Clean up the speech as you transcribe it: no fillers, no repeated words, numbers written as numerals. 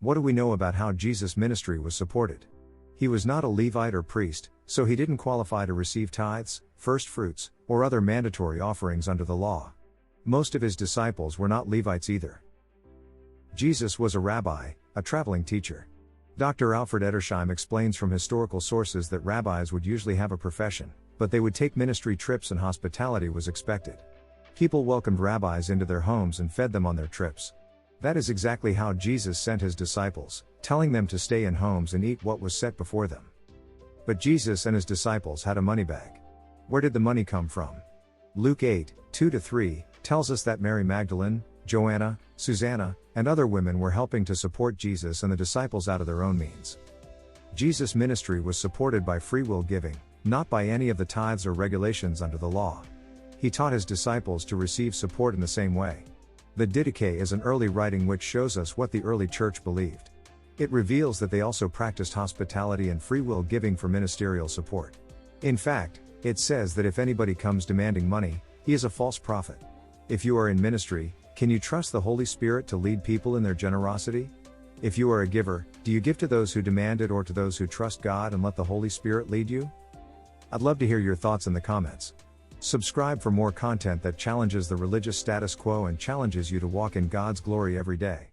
What do we know about how Jesus' ministry was supported? He was not a Levite or priest, so he didn't qualify to receive tithes, first fruits, or other mandatory offerings under the law. Most of his disciples were not Levites either. Jesus was a rabbi, a traveling teacher. Dr. Alfred Edersheim explains from historical sources that rabbis would usually have a profession, but they would take ministry trips and hospitality was expected. People welcomed rabbis into their homes and fed them on their trips. That is exactly how Jesus sent his disciples, telling them to stay in homes and eat what was set before them. But Jesus and his disciples had a money bag. Where did the money come from? Luke 8, 2-3, tells us that Mary Magdalene, Joanna, Susanna, and other women were helping to support Jesus and the disciples out of their own means. Jesus' ministry was supported by free will giving, not by any of the tithes or regulations under the law. He taught his disciples to receive support in the same way. The Didache is an early writing which shows us what the early church believed. It reveals that they also practiced hospitality and free will giving for ministerial support. In fact, it says that if anybody comes demanding money, he is a false prophet. If you are in ministry, can you trust the Holy Spirit to lead people in their generosity? If you are a giver, do you give to those who demand it or to those who trust God and let the Holy Spirit lead you? I'd love to hear your thoughts in the comments. Subscribe for more content that challenges the religious status quo and challenges you to walk in God's glory every day.